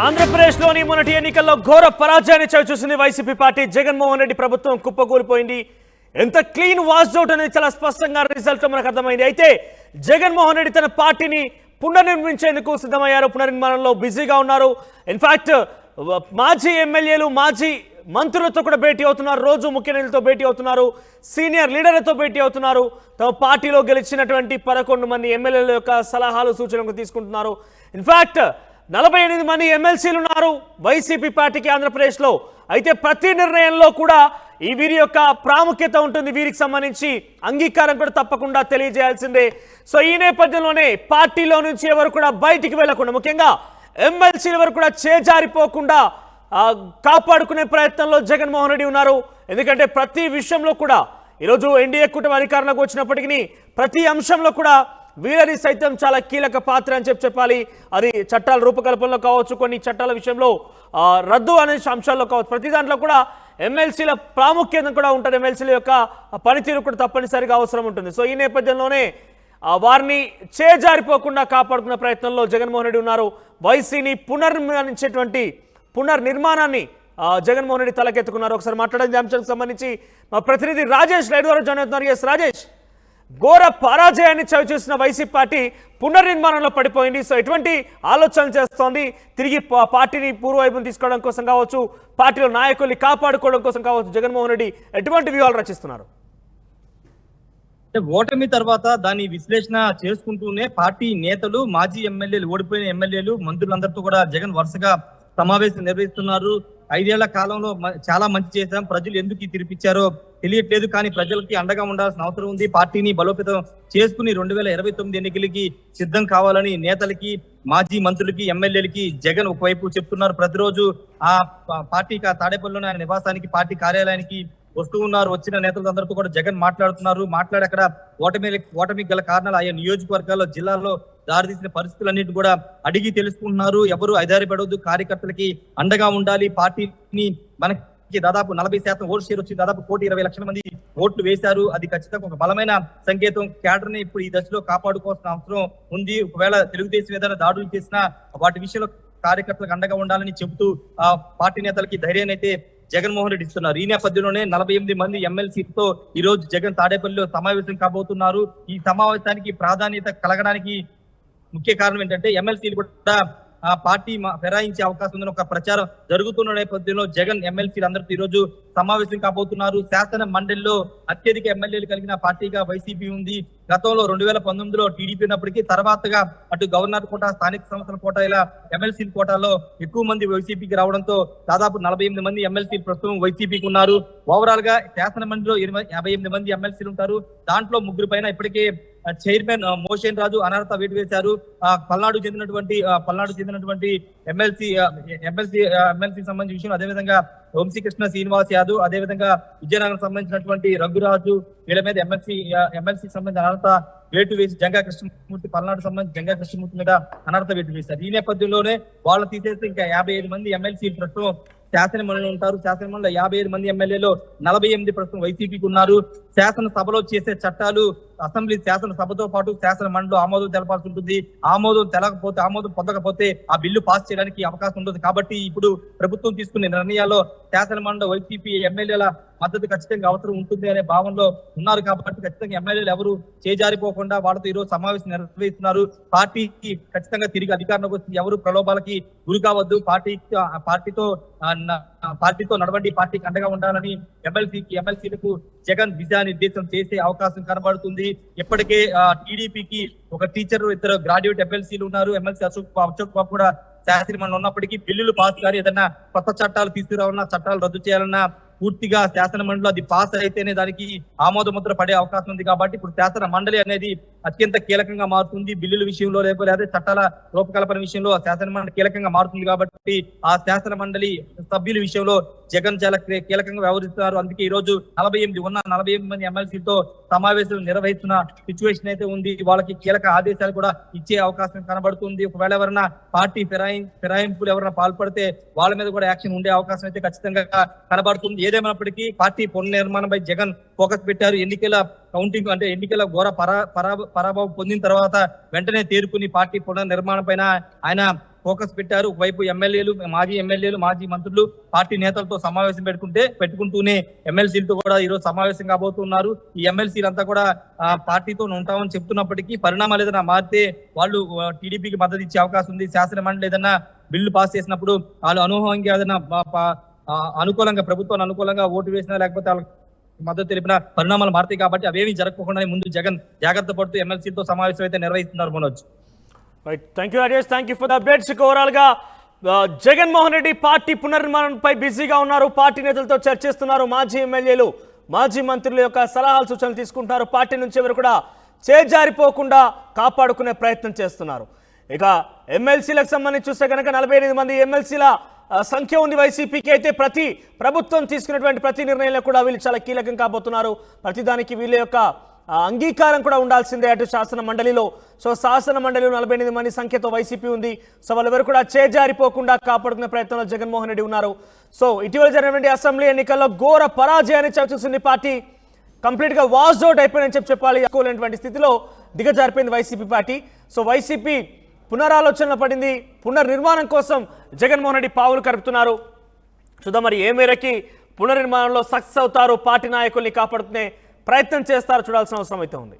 ఆంధ్రప్రదేశ్లోని మొన్నటి ఎన్నికల్లో ఘోర పరాజయాన్ని చవిచూసింది వైసీపీ పార్టీ. జగన్మోహన్ రెడ్డి ప్రభుత్వం కుప్పకూలిపోయింది. ఎంత క్లీన్ వాష్ అవుట్ అనేది చాలా స్పష్టంగా రిజల్ట్ మనకు అర్థమైంది. అయితే జగన్మోహన్ రెడ్డి తన పార్టీని పునర్నిర్మించేందుకు సిద్ధమయ్యారు. పునర్నిర్మాణంలో బిజీగా ఉన్నారు. ఇన్ఫాక్ట్ మాజీ ఎమ్మెల్యేలు, మాజీ మంత్రులతో కూడా భేటీ అవుతున్నారు. రోజు ముఖ్య నేతలతో భేటీ అవుతున్నారు. సీనియర్ లీడర్లతో భేటీ అవుతున్నారు. తమ పార్టీలో గెలిచినటువంటి 11 మంది ఎమ్మెల్యేల యొక్క సలహాలు, సూచనలు తీసుకుంటున్నారు. ఇన్ఫాక్ట్ 48 మంది ఎమ్మెల్సీలు ఉన్నారు వైసీపీ పార్టీకి ఆంధ్రప్రదేశ్లో. అయితే ప్రతి నిర్ణయంలో కూడా ఈ వీరి యొక్క ప్రాముఖ్యత ఉంటుంది. వీరికి సంబంధించి అంగీకారం కూడా తప్పకుండా తెలియజేయాల్సిందే. సో ఈ నేపథ్యంలోనే పార్టీలో నుంచి ఎవరు కూడా బయటికి వెళ్లకుండా, ముఖ్యంగా ఎమ్మెల్సీల వరకు కూడా చేజారిపోకుండా కాపాడుకునే ప్రయత్నంలో జగన్మోహన్ రెడ్డి ఉన్నారు. ఎందుకంటే ప్రతి విషయంలో కూడా ఈరోజు ఎన్డీఏ కూటమి అధికారంలోకి వచ్చినప్పటికీ ప్రతి అంశంలో కూడా వీళ్ళని సైతం చాలా కీలక పాత్ర అని చెప్పాలి. అది చట్టాల రూపకల్పనలో కావచ్చు, కొన్ని చట్టాల విషయంలో రద్దు అనే అంశాల్లో కావచ్చు, ప్రతి దాంట్లో కూడా ఎమ్మెల్సీల ప్రాముఖ్యత కూడా ఉంటుంది. ఎమ్మెల్సీల యొక్క పనితీరు కూడా తప్పనిసరిగా అవసరం ఉంటుంది. సో ఈ నేపథ్యంలోనే వారిని చేజారిపోకుండా కాపాడుకునే ప్రయత్నంలో జగన్మోహన్ రెడ్డి ఉన్నారు. వైసీని పునర్నిర్మాణాన్ని జగన్మోహన్ రెడ్డి తలకెత్తుకున్నారు. ఒకసారి మాట్లాడే అంశానికి సంబంధించి మా ప్రతినిధి రాజేష్ లైవ్ ద్వారా జాయిన్ అవుతున్నారు. ఎస్ రాజేష్, ఘోర పరాజయాన్ని చవిచూసిన వైసీపీ పార్టీ పునర్నిర్మాణంలో పడిపోయింది. సో ఎటువంటి ఆలోచనలు చేస్తోంది? తిరిగి పార్టీని పూర్వవైపును తీసుకోవడం కోసం కావచ్చు, పార్టీలో నాయకుల్ని కాపాడుకోవడం కోసం కావచ్చు, జగన్మోహన్ రెడ్డి ఎటువంటి వ్యూహాలు రచిస్తున్నారు? ఓటమి తర్వాత దాని విశ్లేషణ చేసుకుంటూనే పార్టీ నేతలు, మాజీ ఎమ్మెల్యేలు, ఓడిపోయిన ఎమ్మెల్యేలు, మంత్రులందరితో కూడా జగన్ వరుసగా సమావేశం నిర్వహిస్తున్నారు. 5 ఏళ్ల కాలంలో చాలా మంచి చేశాం, ప్రజలు ఎందుకు తిరిపిచ్చారో తెలియట్లేదు, కానీ ప్రజలకి అండగా ఉండాల్సిన అవసరం ఉంది, పార్టీని బలోపేతం చేసుకుని 2029 ఎన్నికలకి సిద్ధం కావాలని నేతలకి, మాజీ మంత్రులకి, ఎమ్మెల్యేలకి జగన్ ఒకవైపు చెప్తున్నారు. ప్రతిరోజు ఆ పార్టీకి తాడేపల్లిలోని ఆయన నివాసానికి, పార్టీ కార్యాలయానికి వస్తూ ఉన్నారు. వచ్చిన నేతలందరితో కూడా జగన్ మాట్లాడుతున్నారు. మాట్లాడి అక్కడ ఓటమికి గల కారణాలు, ఆయా నియోజకవర్గాల్లో, జిల్లాల్లో దారితీసిన పరిస్థితులన్నిటి కూడా అడిగి తెలుసుకుంటున్నారు. ఎవరు ఐదారిపడవద్దు, కార్యకర్తలకి అండగా ఉండాలి, పార్టీని మనకి దాదాపు 40% ఓటు షేర్ వచ్చి దాదాపు 1,20,00,000 మంది ఓట్లు వేశారు. అది ఖచ్చితంగా ఒక బలమైన సంకేతం. క్యాడర్ని ఇప్పుడు ఈ దశలో కాపాడుకోవాల్సిన అవసరం ఉంది. ఒకవేళ తెలుగుదేశం ఏదైనా దాడులు చేసినా వాటి విషయంలో కార్యకర్తలకు అండగా ఉండాలని చెబుతూ ఆ పార్టీ నేతలకి ధైర్యాన్ని అయితే జగన్మోహన్ రెడ్డి ఇస్తున్నారు. ఈ నేపథ్యంలోనే 48 మంది ఎమ్మెల్సీతో ఈ రోజు జగన్ తాడేపల్లిలో సమావేశం కాబోతున్నారు. ఈ సమావేశానికి ప్రాధాన్యత కలగడానికి ముఖ్య కారణం ఏంటంటే ఎమ్మెల్సీలు కూడా ఆ పార్టీ ఫిరాయించే అవకాశం ఉందని ఒక ప్రచారం జరుగుతున్న నేపథ్యంలో జగన్ ఎమ్మెల్సీలు అందరితో ఈ రోజు సమావేశం కాబోతున్నారు. శాసన మండలిలో అత్యధిక ఎమ్మెల్యేలు కలిగిన పార్టీగా వైసీపీ ఉంది. గతంలో 2019లో టీడీపీ ఉన్నప్పటికీ తర్వాతగా అటు గవర్నర్ కోటా, స్థానిక సంస్థల కోటా, ఇలా ఎమ్మెల్సీ కోటాలో ఎక్కువ మంది వైసీపీకి రావడంతో దాదాపు 48 మంది ఎమ్మెల్సీలు ప్రస్తుతం వైసీపీకి ఉన్నారు. ఓవరాల్ గా శాసన మండలిలో 58 మంది ఎమ్మెల్సీలు ఉంటారు. దాంట్లో 3 పైన ఇప్పటికే చైర్మన్ మోషన్ రాజు అనర్హత వేటు వేశారు. పల్నాడు చెందినటువంటి ఎమ్మెల్సీ సంబంధించిన విషయం, అదేవిధంగా వంశీకృష్ణ శ్రీనివాస్ యాదవ్, అదేవిధంగా విజయనగరం సంబంధించినటువంటి రఘురాజు, వీళ్ళ మీద ఎమ్మెల్సీ సంబంధించిన అనర్హత వేటు వేసి జంగా కృష్ణమూర్తి, పల్నాడు సంబంధించి జంగా కృష్ణమూర్తి మీద అనర్హత వేటు వేశారు. ఈ నేపథ్యంలోనే వాళ్ళు తీసేస్తే ఇంకా 55 మంది ఎమ్మెల్సీ ప్రస్తుతం శాసనమండలిలో ఉంటారు. శాసనమండలిలో 55 మంది ఎమ్మెల్యేలు 48 ప్రస్తుతం వైసీపీకి ఉన్నారు. శాసనసభలో చేసే చట్టాలు అసెంబ్లీ శాసనసభతో పాటు శాసన మండలిలో ఆమోదం తెలపాల్సి ఉంటుంది. ఆమోదం పొందకపోతే ఆ బిల్లు పాస్ చేయడానికి అవకాశం ఉంటుంది. కాబట్టి ఇప్పుడు ప్రభుత్వం తీసుకునే నిర్ణయాల్లో శాసన మండలి వైసీపీ ఎమ్మెల్యేల మద్దతు ఖచ్చితంగా అవసరం ఉంటుంది అనే భావనలో ఉన్నారు. కాబట్టి ఖచ్చితంగా ఎమ్మెల్యేలు ఎవరు చేజారిపోకుండా వాళ్ళతో ఈరోజు సమావేశం నిర్వహిస్తున్నారు. పార్టీకి ఖచ్చితంగా తిరిగి అధికారంలోకి వస్తుంది, ఎవరు ప్రలోభాలకి గురి కావద్దు, పార్టీతో నడవండి, పార్టీకి అండగా ఉండాలని ఎమ్మెల్సీలకు జగన్ దిశానిర్దేశం చేసే అవకాశం కనబడుతుంది. ఇప్పటికే టీడీపీకి ఒక టీచర్, 2 గ్రాడ్యుయేట్ ఎమ్మెల్సీలు ఉన్నారు. ఎమ్మెల్సీ అశోక్ బాబు కూడా శాసనమండలి ఉన్నప్పటికీ బిల్లులు పాస్ కానీ ఏదైనా కొత్త చట్టాలు తీసుకురావాలన్నా, చట్టాలు రద్దు చేయాలన్నా పూర్తిగా శాసన మండలిలో అది పాస్ అయితేనే దానికి ఆమోద ముద్ర పడే అవకాశం ఉంది. కాబట్టి ఇప్పుడు శాసన మండలి అనేది అత్యంత కీలకంగా మారుతుంది. బిల్లుల విషయంలో లేకపోతే చట్టాల రూపకల్పన విషయంలో శాసన మండలి కీలకంగా మారుతుంది. కాబట్టి ఆ శాసన మండలి సభ్యుల విషయంలో జగన్ చాలా కీలకంగా వ్యవహరిస్తున్నారు. అందుకే ఈ రోజు 48 మంది ఎమ్మెల్సీలతో సమావేశం నిర్వహిస్తున్న సిచ్యువేషన్ అయితే ఉంది. వాళ్ళకి కీలక ఆదేశాలు కూడా ఇచ్చే అవకాశం కనబడుతుంది. ఒకవేళ ఎవరైనా పార్టీ ఫిరాయింపులు ఎవరైనా పాల్పడితే వాళ్ళ మీద కూడా యాక్షన్ ఉండే అవకాశం అయితే ఖచ్చితంగా కనబడుతుంది. ఏదేమైనప్పటికీ పార్టీ పునర్నిర్మాణంపై జగన్ ఫోకస్ పెట్టారు. ఎన్నికల కౌంటింగ్ అంటే ఎన్నికల ఘోర పరాభవం పొందిన తర్వాత వెంటనే తేరుకుని పార్టీ పునర్నిర్మాణం పైన ఆయన ఫోకస్ పెట్టారు. ఒకవైపు ఎమ్మెల్యేలు, మాజీ మంత్రులు పార్టీ నేతలతో సమావేశం పెట్టుకుంటూనే ఎమ్మెల్సీలతో కూడా ఈరోజు సమావేశం కాబోతున్నారు. ఈ ఎమ్మెల్సీలంతా కూడా పార్టీతో ఉంటామని చెప్తున్నప్పటికీ పరిణామాలు ఏదైనా మారితే వాళ్ళు టీడీపీకి మద్దతు ఇచ్చే అవకాశం ఉంది. శాసన మండలి ఏదైనా బిల్లు పాస్ చేసినప్పుడు వాళ్ళు అనూహ్యంగా ఏదైనా అనుకూలంగా ప్రభుత్వాన్ని అనుకూలంగా ఓటు వేసినా లేకపోతే వాళ్ళకి మద్దతు తెలిపిన పరిణామాలు మారుతాయి. కాబట్టి అవేమీ జరగకుండానే ముందు జగన్ జాగ్రత్త పడుతూ ఎమ్మెల్సీతో సమావేశం అయితే నిర్వహిస్తున్నారు. Manoj, right, thank you Rajesh, thank you for the updates. Overall గా జగన్మోహన్ రెడ్డి పార్టీ పునర్నిర్మాణంపై బిజీగా ఉన్నారు. పార్టీ నేతలతో చర్చిస్తున్నారు. మాజీ ఎమ్మెల్యేలు, మాజీ మంత్రుల యొక్క సలహాలు, సూచనలు తీసుకుంటున్నారు. పార్టీ నుంచి ఎవరు కూడా చేజారిపోకుండా కాపాడుకునే ప్రయత్నం చేస్తున్నారు. ఇక ఎమ్మెల్సీలకు సంబంధించి చూస్తే కనుక 48 మంది ఎమ్మెల్సీల సంఖ్య ఉంది వైసీపీకి. అయితే ప్రభుత్వం తీసుకున్నటువంటి ప్రతి నిర్ణయంలో కూడా వీళ్ళు చాలా కీలకం కాబోతున్నారు. ప్రతిదానికి వీళ్ళ యొక్క అంగీకారం కూడా ఉండాల్సిందే అటు శాసన మండలిలో. సో శాసన మండలిలో 48 మంది సంఖ్యతో వైసీపీ ఉంది. సో వాళ్ళెవరు కూడా చేజారిపోకుండా కాపాడుకునే ప్రయత్నంలో జగన్మోహన్ రెడ్డి ఉన్నారు. సో ఇటీవల జరిగినటువంటి అసెంబ్లీ ఎన్నికల్లో ఘోర పరాజయాన్ని చవిచూసింది పార్టీ. కంప్లీట్ గా వాష్ అవుట్ అయిపోయిందని చెప్పాలి. అనుకోలేనటువంటి స్థితిలో దిగజారిపోయింది వైసీపీ పార్టీ. సో వైసీపీ పునరాలోచనలో పడింది. పునర్నిర్మాణం కోసం జగన్మోహన్ రెడ్డి పావులు కలుపుతున్నారు. చూద్దాం మరి ఏ మేరకి పునర్నిర్మాణంలో సక్సెస్ అవుతారు, పార్టీ నాయకుల్ని కాపాడుకునే ప్రయత్నం చేస్తారో చూడాల్సిన అవసరం అయితే ఉంది.